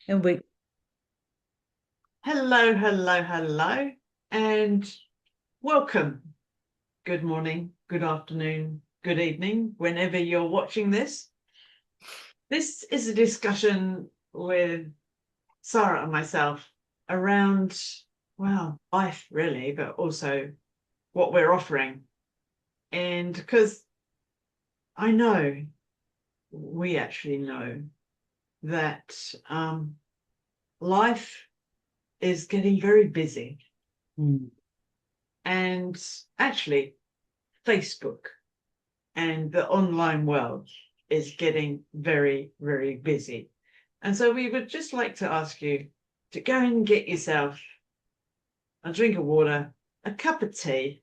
And we Hello, hello, hello, and welcome. Good morning, good afternoon, good evening, whenever you're watching this. This is a discussion with Sara and myself around, well, life really, but also what we're offering. And because I know, we actually know that life is getting very busy. And actually, Facebook and the online world is getting very, very busy. And so we would just like to ask you to go and get yourself a drink of water, a cup of tea,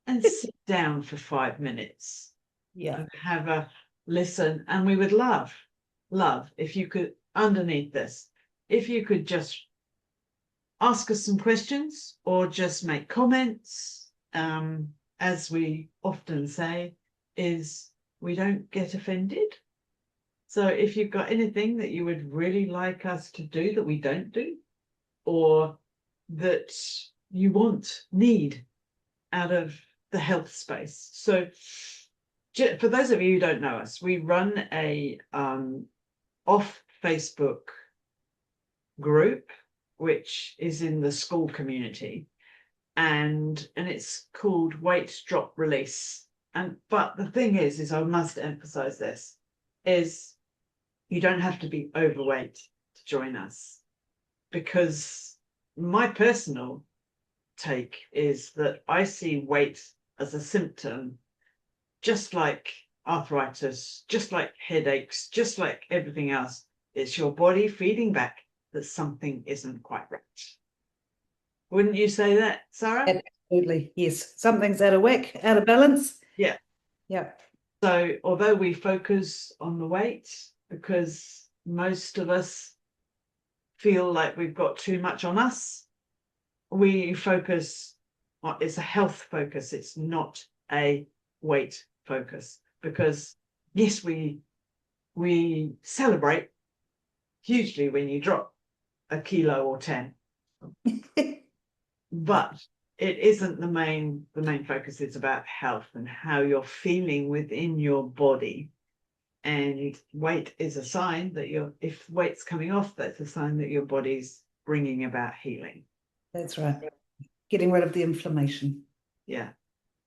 and sit down for 5 minutes yeah, and have a listen. And we would love if you could, underneath this, if you could just ask us some questions or just make comments. As we often say, is we don't get offended. So if you've got anything that you would really like us to do that we don't do, or that you need out of the health space. So for those of you who don't know us, we run a off Facebook group, which is in the school community, and it's called Weight Drop Release. And but the thing is I must emphasize this, is you don't have to be overweight to join us, because my personal take is that I see weight as a symptom, just like arthritis, just like headaches, just like everything else. It's your body feeding back that something isn't quite right. Wouldn't you say that, Sarah? absolutely. Yes. Something's out of whack, out of balance. Yeah. Yeah, So although we focus on the weight, because most of us feel like we've got too much on us, we focus on, it's a health focus, it's not a weight focus. Because yes, we celebrate hugely when you drop a kilo or 10, but it isn't the main focus. It's about health and how you're feeling within your body. And weight is a sign that if weight's coming off, that's a sign that your body's bringing about healing. that's right. Getting rid of the inflammation. Yeah.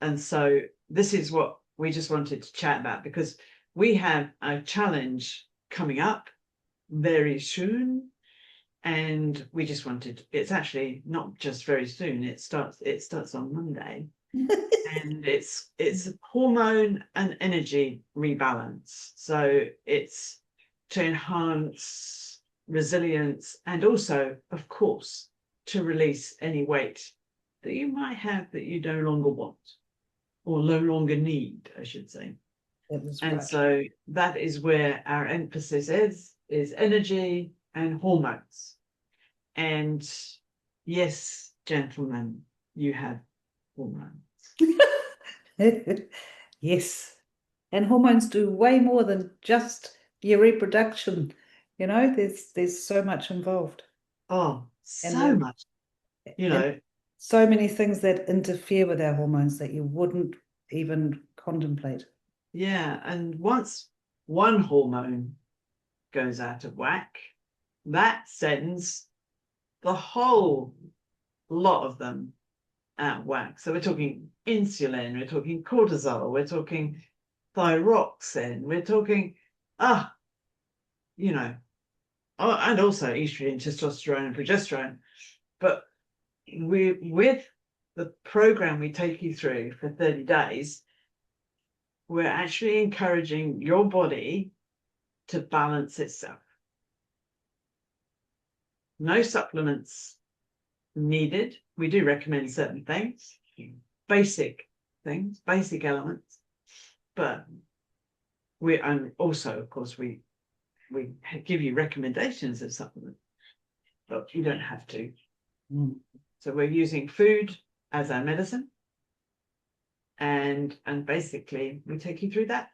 And so this is what we just wanted to chat about, because we have a challenge coming up very soon. And we just wanted, it's actually not just very soon, it starts on Monday. And it's hormone and energy rebalance. So it's to enhance resilience, and also, of course, to release any weight that you might have that you no longer want, or no longer need, I should say. That is And right. so that is where our emphasis is energy and hormones. And yes, gentlemen, you have hormones. Yes. And hormones do way more than just your reproduction. There's so much involved. Oh, And so the much, and you know. so many things that interfere with our hormones that you wouldn't even contemplate. Yeah. And once one hormone goes out of whack, that sends the whole lot of them out of whack. So we're talking insulin, we're talking cortisol, we're talking thyroxine, we're talking, ah, you know, and also estrogen, testosterone, and progesterone. But with the program we take you through for 30 days, we're actually encouraging your body to balance itself. No supplements needed. We do recommend certain things, basic basic elements, but we, and also, of course, we give you recommendations of supplements, but you don't have to. Mm. So we're using food as our medicine, and basically we take you through that.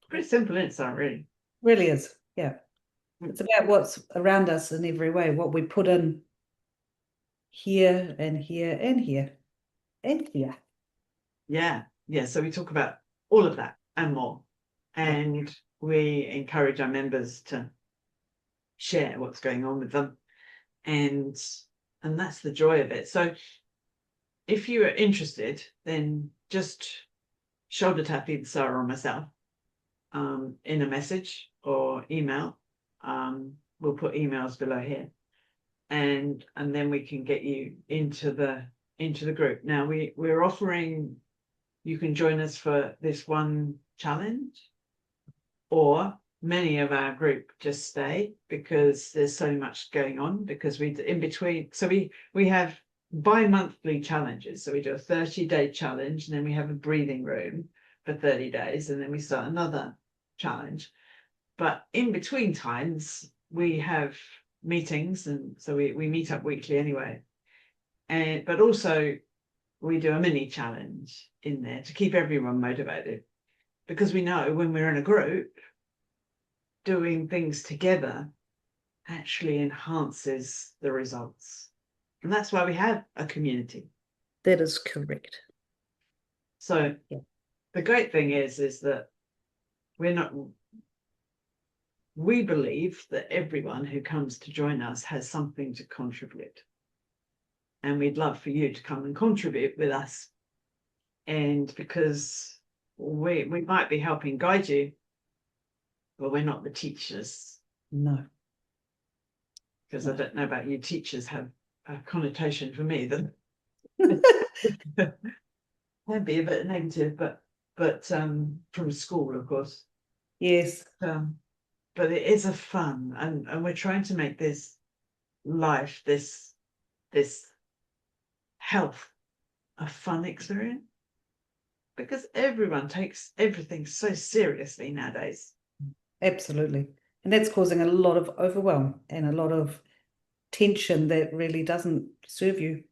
Pretty simple, isn't it, really? Really is. Yeah. It's about what's around us in every way, what we put in here and here and here and here. Yeah. So we talk about all of that and more. Yeah. And we encourage our members to share what's going on with them. And that's the joy of it. So if you are interested, then just shoulder tap either Sara or myself in a message or email. We'll put emails below here. And then we can get you into the group. Now we're offering, you can join us for this one challenge, or many of our group just stay because there's so much going on, because we in between, so we have bi-monthly challenges. So we do a 30-day challenge, and then we have a breathing room for 30 days, and then we start another challenge. But in between times we have meetings, and so we meet up weekly anyway. But also we do a mini challenge in there to keep everyone motivated, because we know when we're in a group, doing things together actually enhances the results. And that's why we have a community. That is correct. So yeah. The great thing is that we believe that everyone who comes to join us has something to contribute. And we'd love for you to come and contribute with us. And because we might be helping guide you, but we're not the teachers. No. Because I don't know about you, teachers have a connotation for me that can be a bit negative, but from school, of course. Yes. But it is a fun, and we're trying to make this life, this health, a fun experience, because everyone takes everything so seriously nowadays. Absolutely. And that's causing a lot of overwhelm and a lot of tension that really doesn't serve you.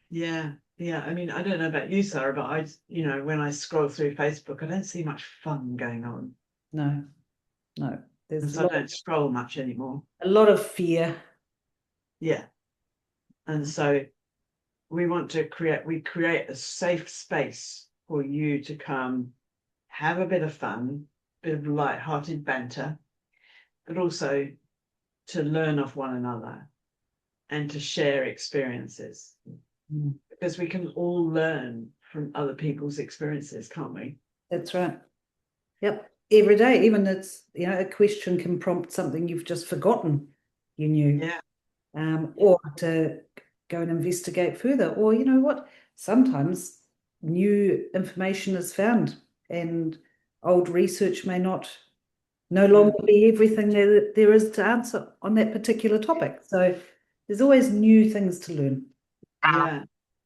Yeah. I mean, I don't know about you, Sara, but when I scroll through Facebook, I don't see much fun going on. No. There's I don't scroll much anymore. A lot of fear. Yeah. And so we create a safe space for you to come have a bit of fun, a bit of light-hearted banter, but also to learn off one another and to share experiences. Because we can all learn from other people's experiences, can't we? That's right. Yep. Every day, even a question can prompt something you've just forgotten you knew. Yeah. Or to go and investigate further. Or you know what? Sometimes new information is found and old research may no longer be everything there is to answer on that particular topic. So there's always new things to learn.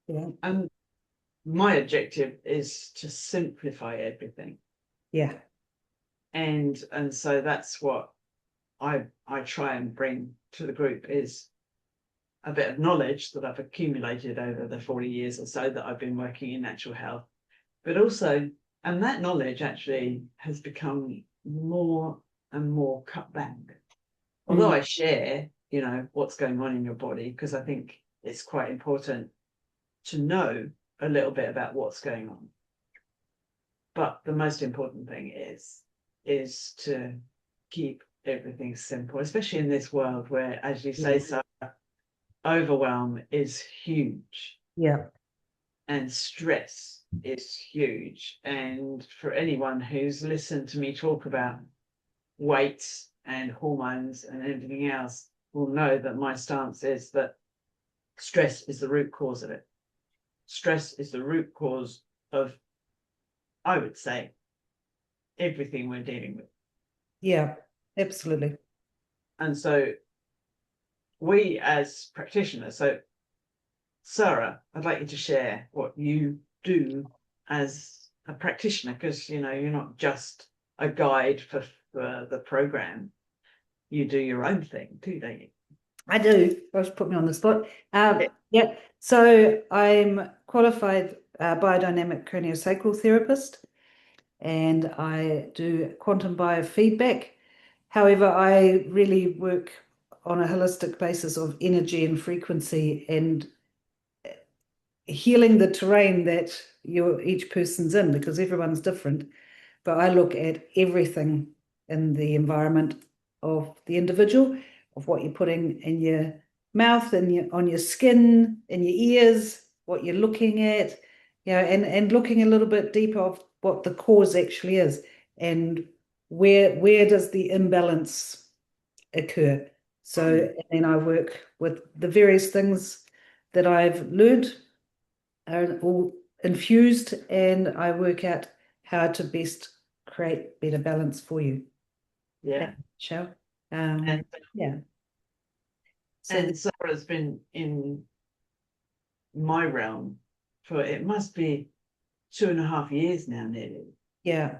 Yeah. And my objective is to simplify everything. Yeah. And so that's what I try and bring to the group, is a bit of knowledge that I've accumulated over the 40 years or so that I've been working in natural health. But also, and that knowledge actually has become more and more cut back. Although I share, what's going on in your body, because I think it's quite important to know a little bit about what's going on. But the most important thing is to keep everything simple, especially in this world where, as you say, Sara, overwhelm is huge. Yeah. And stress is huge. And for anyone who's listened to me talk about weight and hormones and everything else, will know that my stance is that stress is the root cause of it. Stress is the root cause of, I would say, everything we're dealing with. Yeah, absolutely. And so we as practitioners, so Sara, I'd like you to share what you do as a practitioner, because you're not just a guide for the program. You do your own thing too, don't you? I do. Just put me on the spot. Yeah. So I'm qualified biodynamic craniosacral therapist, and I do quantum biofeedback However, I really work on a holistic basis of energy and frequency and healing the terrain that each person's in, because everyone's different. But I look at everything in the environment of the individual, of what you're putting in your mouth and on your skin, in your ears, what you're looking at, and looking a little bit deeper of what the cause actually is and where does the imbalance occur. So, and then I work with the various things that I've learned are all infused, and I work out how to best create better balance for you. Yeah. Shall And yeah. So and Sarah's been in my realm for, it must be 2.5 years now, nearly. yeah,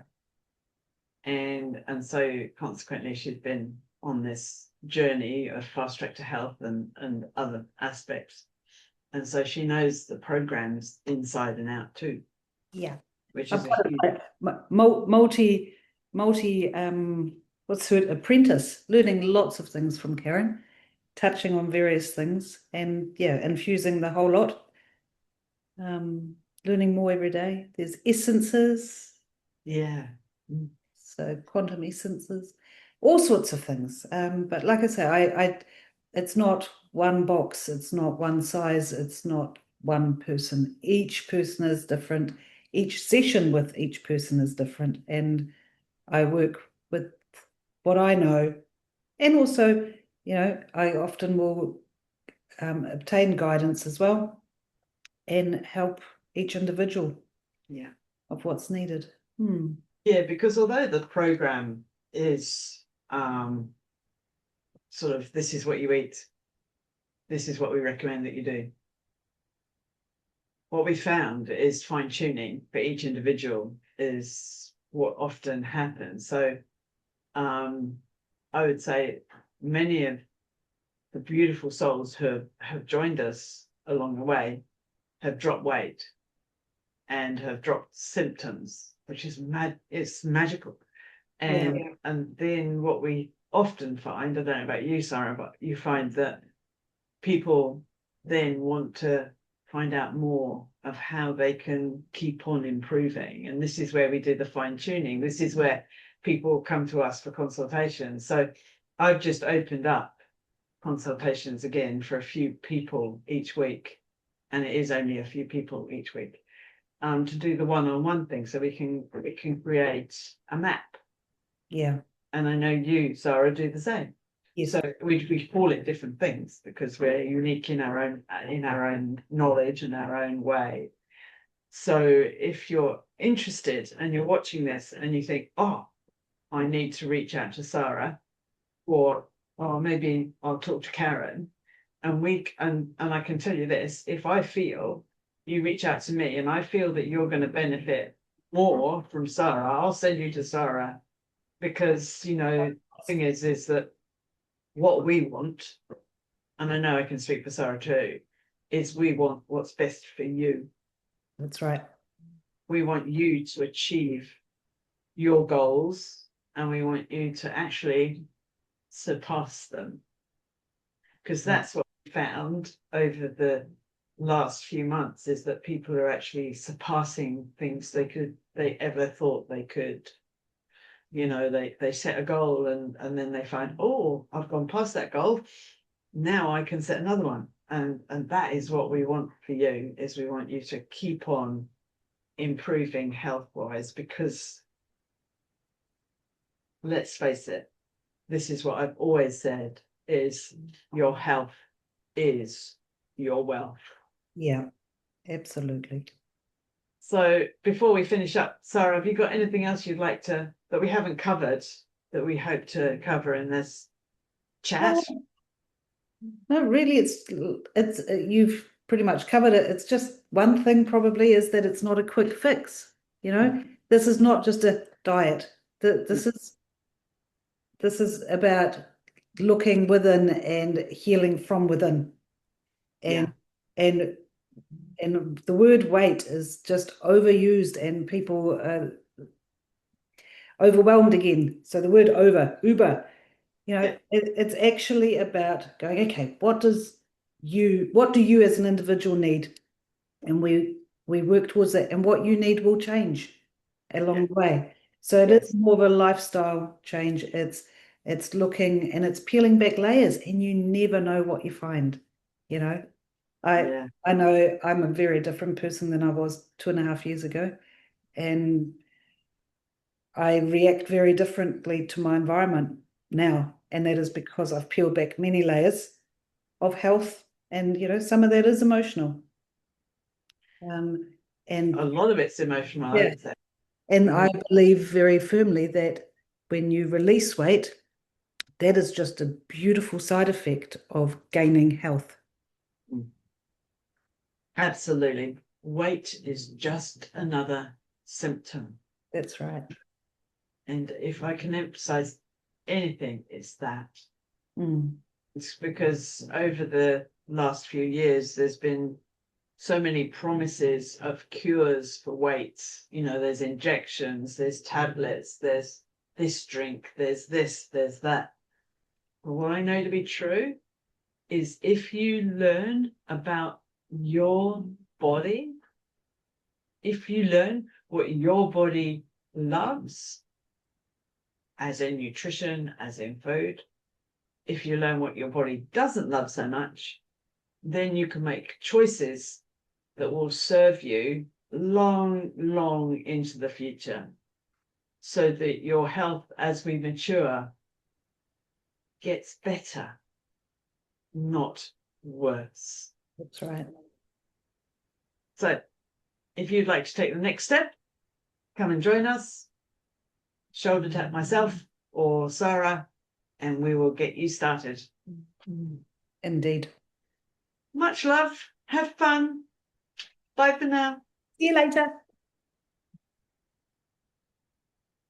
And so consequently she's been on this journey of fast track to health and other aspects. And so she knows the programs inside and out too, yeah. which I've is a got huge, a multi what's the word, apprentice, learning lots of things from Karen, touching on various things, and yeah, infusing the whole lot. Learning more every day. There's essences, yeah. so quantum essences, all sorts of things. But like I say, it's not one box, it's not one size, it's not one person. Each person is different. Each session with each person is different, and I work with what I know, and also, I often will obtain guidance as well and help each individual Yeah. of what's needed. Yeah, because although the program is sort of, this is what you eat, this is what we recommend that you do, what we found is fine tuning for each individual is what often happens. So I would say many of the beautiful souls who have joined us along the way have dropped weight and have dropped symptoms, which is it's magical. And then what we often find, I don't know about you, Sarah, but you find that people then want to find out more of how they can keep on improving. And this is where we do the fine tuning. This is where people come to us for consultations. So I've just opened up consultations again for a few people each week. And it is only a few people each week, to do the one-on-one thing, so we can create a map. Yeah. And I know you, Sarah, do the same. Yes. So we call it different things because we're unique in our own knowledge and our own way. So if you're interested and you're watching this and you think, oh, I need to reach out to Sarah, or maybe I'll talk to Karen, and I can tell you this, if I feel you reach out to me and I feel that you're going to benefit more from Sarah, I'll send you to Sarah, because the thing is that what we want, and I know I can speak for Sarah too, is we want what's best for you. That's right. We want you to achieve your goals, and we want you to actually surpass them, because that's what we found over the last few months, is that people are actually surpassing things they ever thought they could. They set a goal and then they find, oh, I've gone past that goal, now I can set another one. And that is what we want for you, is we want you to keep on improving health wise, because let's face it, this is what I've always said, is your health is your wealth. Yeah, absolutely. So before we finish up, Sarah, have you got anything else you'd like to, that we haven't covered, that we hope to cover in this chat? No, really, it's you've pretty much covered it. It's just one thing probably is that it's not a quick fix. This is not just a diet. This is about looking within and healing from within. And and and the word weight is just overused, and people are overwhelmed again. So the word uber, You know, Yeah. it's actually about going, okay, what do you as an individual need? And we work towards that. And what you need will change along Yeah. the way. So it is Yes. more of a lifestyle change. It's looking and it's peeling back layers, and you never know what you find. You know, I Yeah. I know I'm a very different person than I was 2.5 years ago, and I react very differently to my environment now, and that is because I've peeled back many layers of health, and some of that is emotional. Um, A and lot of it's emotional, I yeah, would say. and I Mm. believe very firmly that when you release weight, that is just a beautiful side effect of gaining health. Mm. Absolutely. Weight is just another symptom. That's right. And if I can emphasize anything, it's that. Mm, It's because over the last few years, there's been so many promises of cures for weight. There's injections, there's tablets, there's this drink, there's this, there's that. But what I know to be true is if you learn about your body, if you learn what your body loves, as in nutrition, as in food, if you learn what your body doesn't love so much, then you can make choices that will serve you long, long into the future so that your health as we mature gets better, not worse. that's right. So if you'd like to take the next step, come and join us, shoulder tap myself or Sara, and we will get you started. Indeed. Much love. Have fun. Bye for now. See you later.